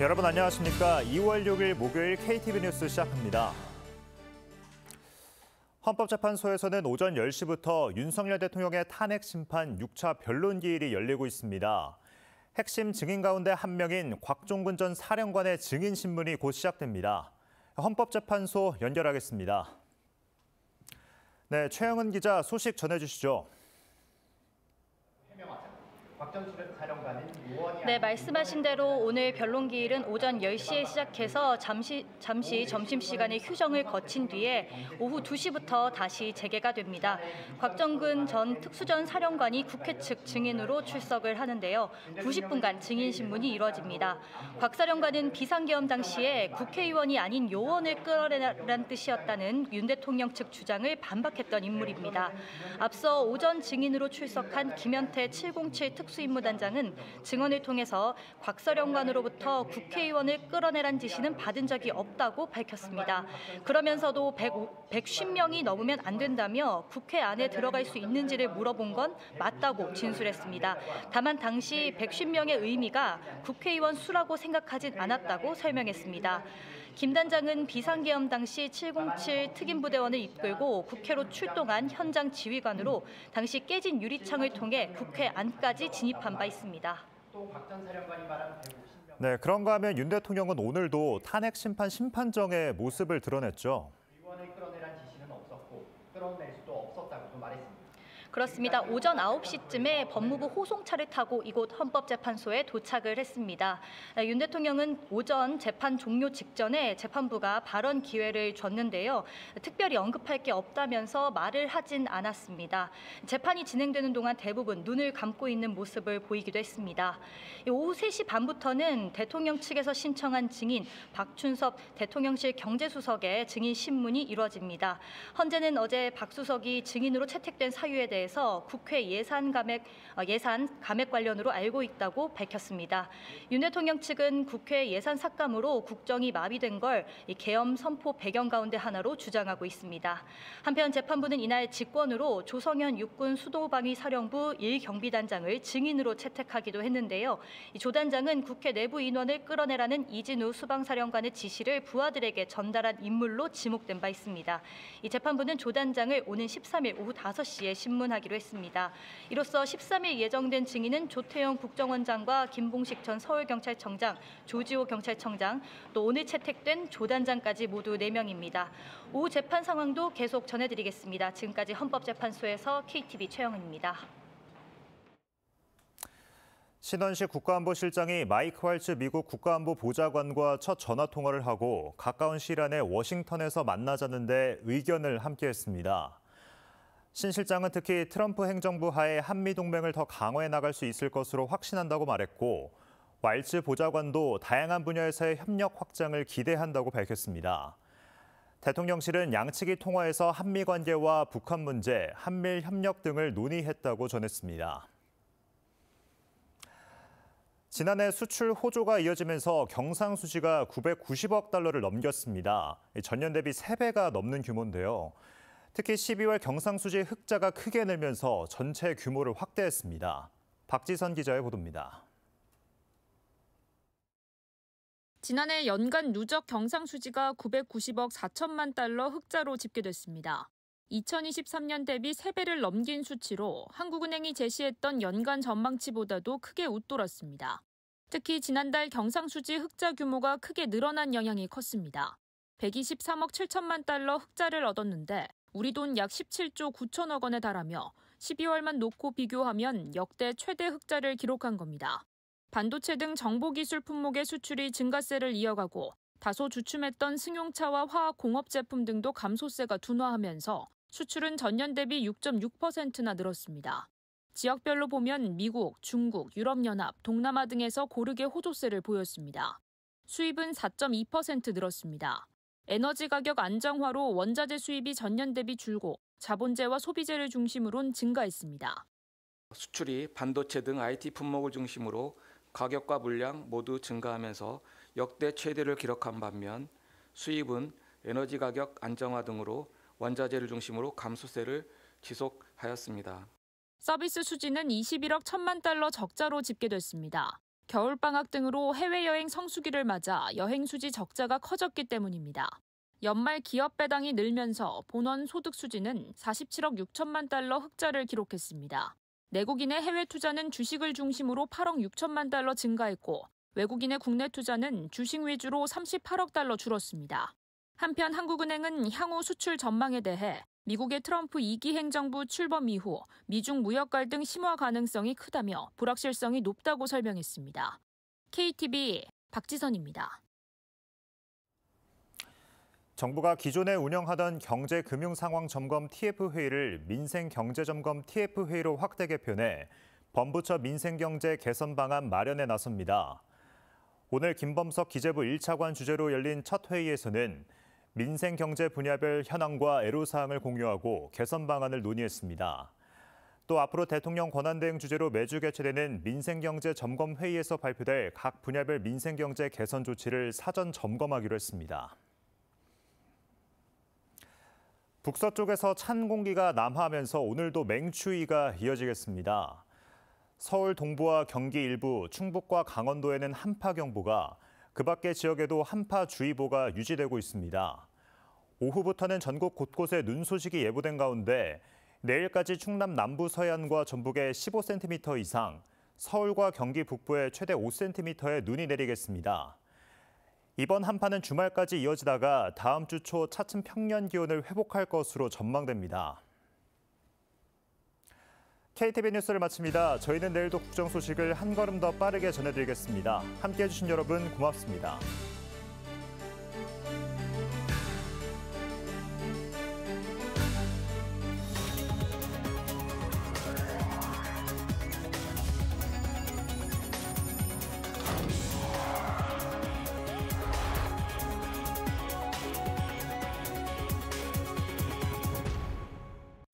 여러분 안녕하십니까? 2월 6일 목요일 KTV 뉴스 시작합니다. 헌법재판소에서는 오전 10시부터 윤석열 대통령의 탄핵 심판 6차 변론 기일이 열리고 있습니다. 핵심 증인 가운데 한 명인 곽종근 전 사령관의 증인 신문이 곧 시작됩니다. 헌법재판소 연결하겠습니다. 네, 최영은 기자 소식 전해주시죠. 네, 말씀하신 대로 오늘 변론 기일은 오전 10시에 시작해서 잠시 점심시간에 휴정을 거친 뒤에 오후 2시부터 다시 재개가 됩니다. 곽정근 전 특수전 사령관이 국회 측 증인으로 출석을 하는데요. 90분간 증인 신문이 이뤄집니다. 곽 사령관은 비상계엄 당시에 국회의원이 아닌 요원을 끌어내라는 뜻이었다는 윤 대통령 측 주장을 반박했던 인물입니다. 앞서 오전 증인으로 출석한 김현태 707 특수임무단장은 증언을 통해서 곽 사령관으로부터 국회의원을 끌어내란 지시는 받은 적이 없다고 밝혔습니다. 그러면서도 150명이 넘으면 안 된다며 국회 안에 들어갈 수 있는지를 물어본 건 맞다고 진술했습니다. 다만 당시 150명의 의미가 국회의원 수라고 생각하진 않았다고 설명했습니다. 김 단장은 비상계엄 당시 707 특임부대원을 이끌고 국회로 출동한 현장 지휘관으로 당시 깨진 유리창을 통해 국회 안까지 진입한 바 있습니다. 네, 그런가 하면 윤 대통령은 오늘도 탄핵 심판 심판정의 모습을 드러냈죠. 의원을 끌어내란 지시는 없었고 끌어낼 수도 없었다고도 말했습니다. 그렇습니다. 오전 9시쯤에 법무부 호송차를 타고 이곳 헌법재판소에 도착을 했습니다. 윤 대통령은 오전 재판 종료 직전에 재판부가 발언 기회를 줬는데요. 특별히 언급할 게 없다면서 말을 하진 않았습니다. 재판이 진행되는 동안 대부분 눈을 감고 있는 모습을 보이기도 했습니다. 오후 3시 반부터는 대통령 측에서 신청한 증인 박춘섭 대통령실 경제수석의 증인 신문이 이루어집니다. 헌재는 어제 박 수석이 증인으로 채택된 사유에 대해 국회 예산 감액 관련으로 알고 있다고 밝혔습니다. 윤 대통령 측은 국회 예산 삭감으로 국정이 마비된 걸 계엄 선포 배경 가운데 하나로 주장하고 있습니다. 한편 재판부는 이날 직권으로 조성현 육군 수도방위 사령부 1경비단장을 증인으로 채택하기도 했는데요. 조 단장은 국회 내부 인원을 끌어내라는 이진우 수방사령관의 지시를 부하들에게 전달한 인물로 지목된 바 있습니다. 이 재판부는 조 단장을 오는 13일 오후 5시에 신문하기로 했습니다. 이로써 13일 예정된 증인은 조태영 국정원장과 김봉식 전 서울경찰청장, 조지호 경찰청장, 또 오늘 채택된 조 단장까지 모두 4명입니다. 오후 재판 상황도 계속 전해드리겠습니다. 지금까지 헌법재판소에서 KTV 최영은입니다. 신원식 국가안보실장이 마이크 왈츠 미국 국가안보 보좌관과 첫 전화 통화를 하고 가까운 시일 안에 워싱턴에서 만나자는데 의견을 함께했습니다. 신 실장은 특히 트럼프 행정부 하에 한미동맹을 더 강화해 나갈 수 있을 것으로 확신한다고 말했고 왈츠 보좌관도 다양한 분야에서의 협력 확장을 기대한다고 밝혔습니다. 대통령실은 양측이 통화에서 한미 관계와 북한 문제, 한미일 협력 등을 논의했다고 전했습니다. 지난해 수출 호조가 이어지면서 경상수지가 990억 달러를 넘겼습니다. 전년 대비 3배가 넘는 규모인데요. 특히 12월 경상수지 흑자가 크게 늘면서 전체 규모를 확대했습니다. 박지선 기자의 보도입니다. 지난해 연간 누적 경상수지가 990억 4천만 달러 흑자로 집계됐습니다. 2023년 대비 3배를 넘긴 수치로 한국은행이 제시했던 연간 전망치보다도 크게 웃돌았습니다. 특히 지난달 경상수지 흑자 규모가 크게 늘어난 영향이 컸습니다. 123억 7천만 달러 흑자를 얻었는데 우리 돈 약 17조 9천억 원에 달하며 12월만 놓고 비교하면 역대 최대 흑자를 기록한 겁니다. 반도체 등 정보기술 품목의 수출이 증가세를 이어가고 다소 주춤했던 승용차와 화학공업 제품 등도 감소세가 둔화하면서 수출은 전년 대비 6.6%나 늘었습니다. 지역별로 보면 미국, 중국, 유럽연합, 동남아 등에서 고르게 호조세를 보였습니다. 수입은 4.2% 늘었습니다. 에너지 가격 안정화로 원자재 수입이 전년 대비 줄고 자본재와 소비재를 중심으론 증가했습니다. 수출이 반도체 등 IT 품목을 중심으로 가격과 물량 모두 증가하면서 역대 최대를 기록한 반면 수입은 에너지 가격 안정화 등으로 원자재를 중심으로 감소세를 지속하였습니다. 서비스 수지는 21억 1천만 달러 적자로 집계됐습니다. 겨울방학 등으로 해외여행 성수기를 맞아 여행 수지 적자가 커졌기 때문입니다. 연말 기업 배당이 늘면서 본원 소득 수지는 47억 6천만 달러 흑자를 기록했습니다. 내국인의 해외 투자는 주식을 중심으로 8억 6천만 달러 증가했고 외국인의 국내 투자는 주식 위주로 38억 달러 줄었습니다. 한편 한국은행은 향후 수출 전망에 대해 미국의 트럼프 2기 행정부 출범 이후 미중 무역 갈등 심화 가능성이 크다며 불확실성이 높다고 설명했습니다. KTV 박지선입니다. 정부가 기존에 운영하던 경제금융상황점검 TF회의를 민생경제점검 TF회의로 확대 개편해 범부처 민생경제 개선 방안 마련에 나섭니다. 오늘 김범석 기재부 1차관 주재로 열린 첫 회의에서는 민생경제 분야별 현황과 애로사항을 공유하고 개선 방안을 논의했습니다. 또 앞으로 대통령 권한대행 주제로 매주 개최되는 민생경제점검회의에서 발표될 각 분야별 민생경제 개선 조치를 사전 점검하기로 했습니다. 북서쪽에서 찬 공기가 남하하면서 오늘도 맹추위가 이어지겠습니다. 서울 동부와 경기 일부, 충북과 강원도에는 한파경보가, 그 밖의 지역에도 한파주의보가 유지되고 있습니다. 오후부터는 전국 곳곳에 눈 소식이 예보된 가운데 내일까지 충남 남부 서해안과 전북에 15cm 이상, 서울과 경기 북부에 최대 5cm의 눈이 내리겠습니다. 이번 한파는 주말까지 이어지다가 다음 주 초 차츰 평년 기온을 회복할 것으로 전망됩니다. KTV 뉴스를 마칩니다. 저희는 내일도 국정 소식을 한 걸음 더 빠르게 전해드리겠습니다. 함께해 주신 여러분 고맙습니다.